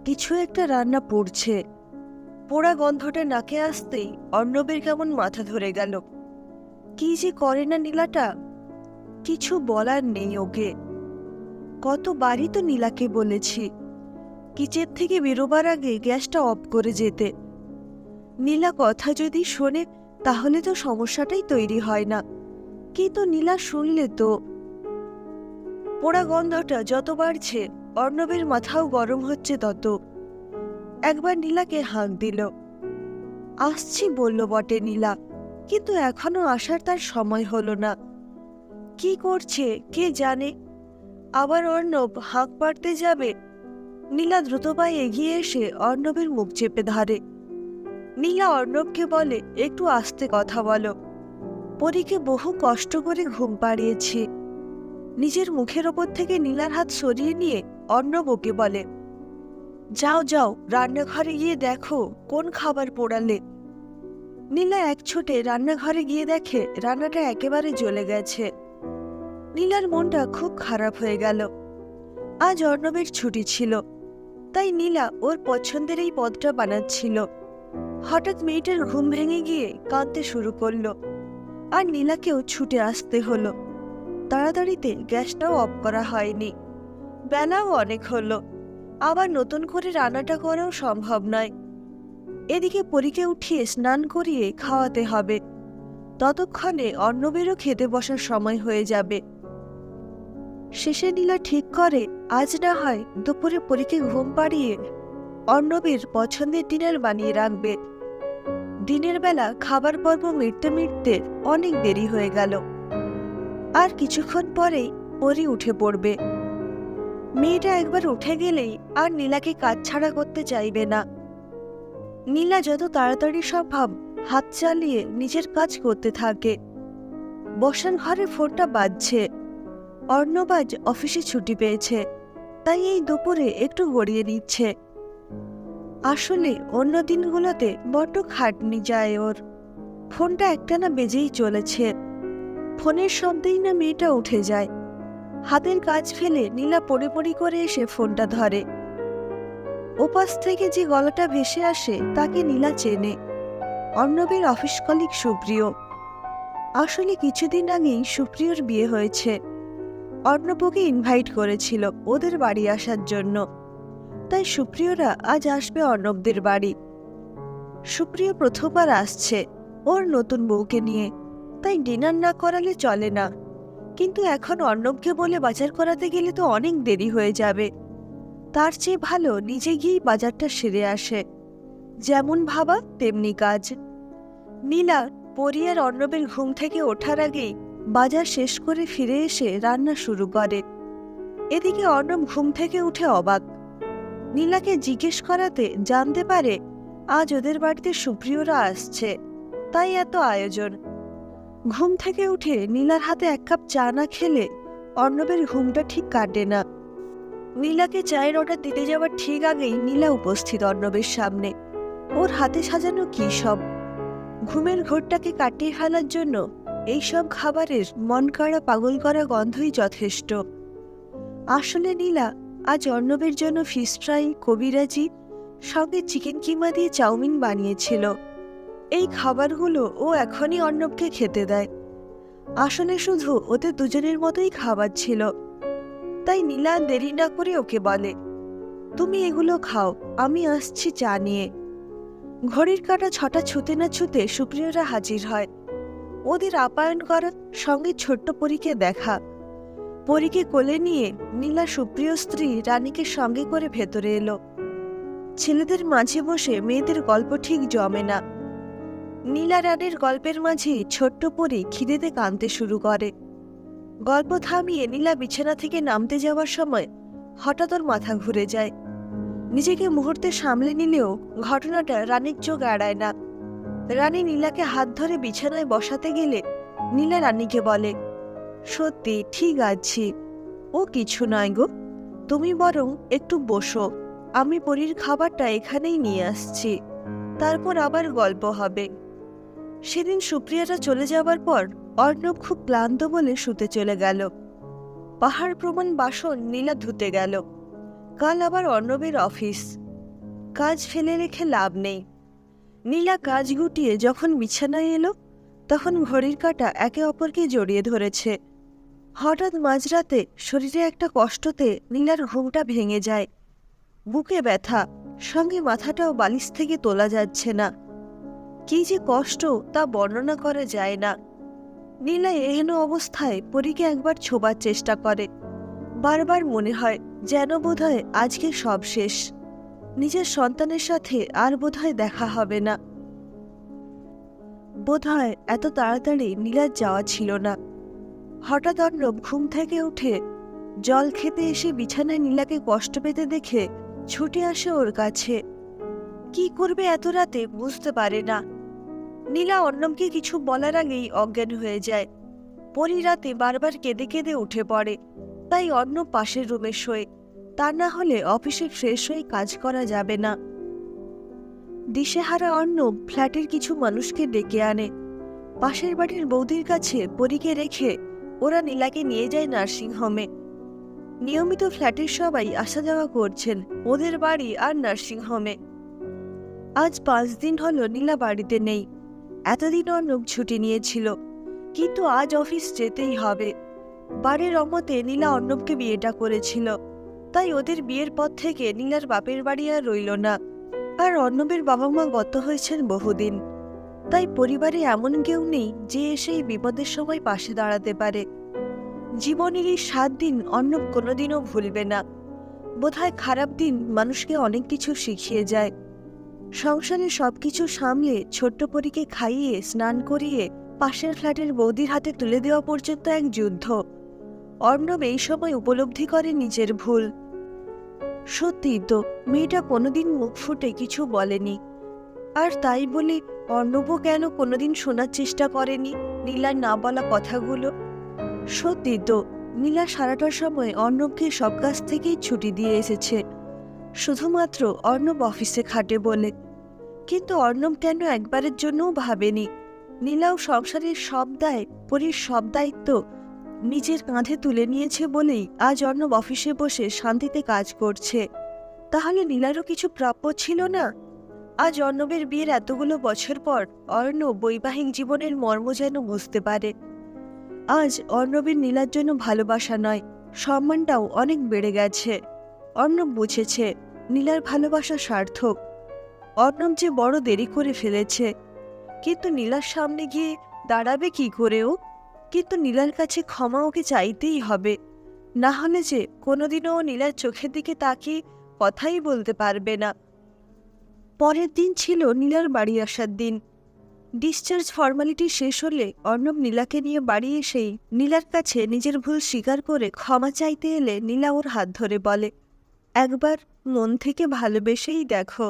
কিছু একটা রান্না পুড়ছে। পোড়া গন্ধটা নাকে আসতেই অর্ণবের কেমন মাথা ধরে গেল। কি যে করে না নীলাটা, কিছু বলার নেই ওকে। কতবারই তো নীলাকে বলেছি কিচেন থেকে বেরোবার আগে গ্যাসটা অফ করে যেতে। নীলা কথা যদি শোনে তাহলে তো সমস্যাটাই তৈরি হয় না, কিন্তু নীলা শুনলে তো। পোড়া গন্ধটা যত বাড়ছে অর্ণবের মাথাও গরম হচ্ছে তত। একবার নীলাকে হাঁক দিল। আসছি বলল বটে নীলা, কিন্তু এখনো আসার তার সময় হলো না। কি করছে কে জানে। আবার অর্ণব হাঁক পাড়তে যাবে। নীলা দ্রুত পায়ে এগিয়ে এসে অর্ণবের মুখ চেপে ধরে। নীলা অর্ণবকে বলে, একটু আস্তে কথা বলো। পরীকে বহু কষ্ট করে ঘুম পাড়িয়েছি। নিজের মুখের ওপর থেকে নীলার হাত সরিয়ে নিয়ে অর্ণব ওকে বলে, যাও যাও রান্নাঘরে গিয়ে দেখো কোন খাবার পোড়ালে। নীলা এক ছুটে রান্নাঘরে গিয়ে দেখে রান্নাটা একেবারে জ্বলে গেছে। নীলার মনটা খুব খারাপ হয়ে গেল। আজ অর্ণবের ছুটি ছিল, তাই নীলা ওর পছন্দের এই পদটা বানাচ্ছিল। হঠাৎ মেয়েটার ঘুম ভেঙে গিয়ে কাঁদতে শুরু করলো, আর নীলাকেও ছুটে আসতে হলো। তাড়াতাড়িতে গ্যাসটাও অফ করা হয়নি। বেলাও অনেক হলো, আবার নতুন করে রান্নাটা করাও সম্ভব নয়। এদিকে পরীকে উঠিয়ে স্নান করিয়ে খাওয়াতে হবে। ততক্ষণে অর্ণবেরও খেতে বসার সময় হয়ে যাবে। শেষে নীলা ঠিক করে আজ না হয় দুপুরে পরীকে ঘুম পাড়িয়ে অর্ণবের পছন্দের ডিনার বানিয়ে রাখবে। দিনের বেলা খাবার পর্ব মিটতে মিটতে অনেক দেরি হয়ে গেল। আর কিছুক্ষণ পরেই পরী উঠে পড়বে। মেয়েটা একবার উঠে গেলেই আর নীলাকে কাজ ছাড়া করতে চাইবে না। নীলা যত তাড়াতাড়ি সম্ভব হাত চালিয়ে নিজের কাজ করতে থাকে। বসার ঘরে ফোনটা বাজছে। অর্ণব আজ অফিসে ছুটি পেয়েছে, তাই এই দুপুরে একটু গড়িয়ে নিচ্ছে। আসলে অন্য দিনগুলোতে বড্ড খাটনি যায় ওর। ফোনটা একটানা বেজেই চলেছে। ফোনের শব্দেই না মেয়েটা উঠে যায়। হাতের কাজ ফেলে নীলা পড়ি করে এসে ফোনটা ধরে। ওপাশ থেকে যে গলাটা ভেসে আসে তাকে নীলা চেনে। অর্ণবের অফিস কলিগ সুপ্রিয়। আসলে কিছুদিন আগেই সুপ্রিয়র বিয়ে হয়েছে। অর্ণবকে ইনভাইট করেছিল ওদের বাড়ি আসার জন্য, তাই সুপ্রিয়রা আজ আসবে অর্ণবদের বাড়ি। সুপ্রিয় প্রথমবার আসছে ওর নতুন বউকে নিয়ে, তাই ডিনার না করালে চলে না। কিন্তু এখন অর্ণবকে বলে বাজার করাতে গেলে তো অনেক দেরি হয়ে যাবে। তার চেয়ে ভালো নিজে গিয়েই বাজারটা সেরে আসে। যেমন ভাবা তেমনি কাজ। নীলা পরী আর অর্ণবের ঘুম থেকে ওঠার আগেই বাজার শেষ করে ফিরে এসে রান্না শুরু করে। এদিকে অর্ণব ঘুম থেকে উঠে অবাক। নীলাকে জিজ্ঞেস করাতে জানতে পারে আজ ওদের বাড়িতে সুপ্রিয়রা আসছে, তাই এত আয়োজন। ঘুম থেকে উঠে নীলার হাতে এক কাপ চা না খেলে অর্ণবের ঘুমটা ঠিক কাটে না। নীলাকে চায়ের অর্ডার দিতে যাওয়ার ঠিক আগেই নীলা উপস্থিত অর্ণবের সামনে। ওর হাতে সাজানো কি সব। ঘুমের ঘোরটাকে কাটিয়ে ফেলার জন্য এইসব খাবারের মন কাড়া পাগল করা গন্ধই যথেষ্ট। আসলে নীলা আজ অর্ণবের জন্য ফিশ ফ্রাই, কবিরাজি, সঙ্গে চিকেন কিমা দিয়ে চাউমিন বানিয়েছিল। এই খাবারগুলো ও এখনই অর্ণবকে খেতে দেয়। আসলে শুধু ওদের দুজনের মতোই খাবার ছিল। তাই নীলা দেরি না করে ওকে বলে, তুমি এগুলো খাও, আমি আসছি চা নিয়ে। ঘড়ির কাঁটা 6টা ছুতে না ছুতে সুপ্রিয়রা হাজির হয়। ওদের আপ্যায়ন করার সঙ্গে ছোট্ট পরীকে দেখা। পরীকে কোলে নিয়ে নীলা সুপ্রিয় স্ত্রী রানীকে সঙ্গে করে ভেতরে এলো। ছেলেদের মাঝে বসে মেয়েদের গল্প ঠিক জমে না। নীলা রানীর গল্পের মাঝে ছোট্ট পরী খিদেতে কাঁদতে শুরু করে। গল্প থামিয়ে নীলা বিছানা থেকে নামতে যাওয়ার সময় হঠাৎ ওর মাথা ঘুরে যায়। নিজেকে মুহূর্তে সামলে নিলেও ঘটনাটা রানীর চোখ এড়ায় না। রানী নীলাকে হাত ধরে বিছানায় বসাতে গেলে নীলা রানীকে বলে, সত্যি ঠিক আছি, ও কিছু নয় গো, তুমি বরং একটু বসো, আমি পরীর খাবারটা এখানেই নিয়ে আসছি, তারপর আবার গল্প হবে। সেদিন সুপ্রিয়ারা চলে যাবার পর অর্ণব খুব ক্লান্ত বলে শুতে চলে গেল। পাহাড় প্রমাণ বাসন নীলা ধুতে গেল। কাল আবার অর্ণবের অফিস। কাজ ফেলে রেখে লাভ নেই। নীলা কাজ গুটিয়ে যখন বিছানায় এলো, তখন ঘড়ির কাঁটা একে অপরকে জড়িয়ে ধরেছে। হঠাৎ মাঝরাতে শরীরে একটা কষ্টতে নীলার ঘুমটা ভেঙে যায়। বুকে ব্যথা, সঙ্গে মাথাটাও বালিশ থেকে তোলা যাচ্ছে না। কি যে কষ্ট তা বর্ণনা করা যায় না। নীলা এহেন অবস্থায় পরীকে একবার ছোবার চেষ্টা করে। বারবার মনে হয় যেন বোধহয় আজকে সব শেষ, নিজের সন্তানের সাথে আর বোধহয় দেখা হবে না। বোধহয় এত তাড়াতাড়ি নীলার যাওয়া ছিল না। হঠাৎ অর্ণব ঘুম থেকে উঠে জল খেতে এসে বিছানায় নীলাকে কষ্ট পেতে দেখে ছুটে আসে ওর কাছে। কি করবে এত রাতে বুঝতে পারে না। নীলা অর্ণবকে কিছু বলার আগেই অজ্ঞান হয়ে যায়। পরি রাতে বারবার কেঁদে কেঁদে উঠে পড়ে, তাই অর্ণব পাশের রুমে শোয়। তা না হলে অফিসে ফ্রেশ হয়ে কাজ করা যাবে না। দিশেহারা অর্ণব ফ্ল্যাটের কিছু মানুষকে ডেকে আনে। পাশের বাড়ির বৌদির কাছে পরীকে রেখে ওরা নীলাকে নিয়ে যায় নার্সিংহোমে। নিয়মিত ফ্ল্যাটের সবাই আসা যাওয়া করছেন ওদের বাড়ি আর নার্সিংহোমে। আজ 5 দিন হলো নীলা বাড়িতে নেই। এতদিন অর্ণব ছুটি নিয়েছিল, কিন্তু আজ অফিস যেতেই হবে। বাড়ির অমতে নীলা অর্ণবকে বিয়েটা করেছিল, তাই ওদের বিয়ের পর থেকে নীলার বাপের বাড়ি আর রইল না। আর অর্ণবের বাবা মা গত হয়েছেন বহুদিন, তাই পরিবারে এমন কেউ নেই যে এসে এই বিপদের সময় পাশে দাঁড়াতে পারে। জীবনের এই 7 দিন অর্ণব কোনোদিনও ভুলবে না। বোধহয় খারাপ দিন মানুষকে অনেক কিছু শিখিয়ে যায়। সংসারে সবকিছু সামলে ছোট্ট পরীকে খাইয়ে স্নান করিয়ে পাশের ফ্ল্যাটের বৌদির হাতে তুলে দেওয়া পর্যন্ত এক যুদ্ধ। অর্ণব এই সময় উপলব্ধি করে নিজের ভুল। সত্যি তো, মেয়েটা কোনোদিন মুখ ফুটে কিছু বলেনি। আর তাই বলে অর্ণবও কেন কোনোদিন শোনার চেষ্টা করেনি নীলার না বলা কথাগুলো? সত্যি তো, নীলা সারাটার সময় অর্ণবকে সব কাছ থেকেই ছুটি দিয়ে এসেছে, শুধুমাত্র অর্ণব অফিসে খাটে বলে। কিন্তু অর্ণব কেন একবারের জন্যও ভাবেনি নীলাও সংসারের সব দায়, পরীর সব দায়িত্ব নিজের কাঁধে তুলে নিয়েছে বলেই আজ অর্ণব অফিসে বসে শান্তিতে কাজ করছে। তাহলে নীলারও কিছু প্রাপ্য ছিল না? আজ অর্ণবের বিয়ের এতগুলো বছর পর অর্ণব বৈবাহিক জীবনের মর্ম যেন বুঝতে পারে। আজ অর্ণবের নীলার জন্য ভালোবাসা নয়, সম্মানটাও অনেক বেড়ে গেছে। অর্ণব বুঝেছে নীলার ভালোবাসা সার্থক। অর্ণব যে বড় দেরি করে ফেলেছে, কিন্তু নীলার সামনে গিয়ে দাঁড়াবে কি করেও? কিন্তু নীলার কাছে ক্ষমা ওকে চাইতেই হবে, না হলে যে কোনোদিনও নীলার চোখের দিকে তাকিয়ে কথাই বলতে পারবে না। পরের দিন ছিল নীলার বাড়ি আসার দিন। ডিসচার্জ ফর্মালিটি শেষ হলে অর্ণব নীলাকে নিয়ে বাড়ি এসেই নীলার কাছে নিজের ভুল স্বীকার করে ক্ষমা চাইতে এলে নীলা ওর হাত ধরে বলে, একবার মন থেকে ভালোবেসেই দেখো।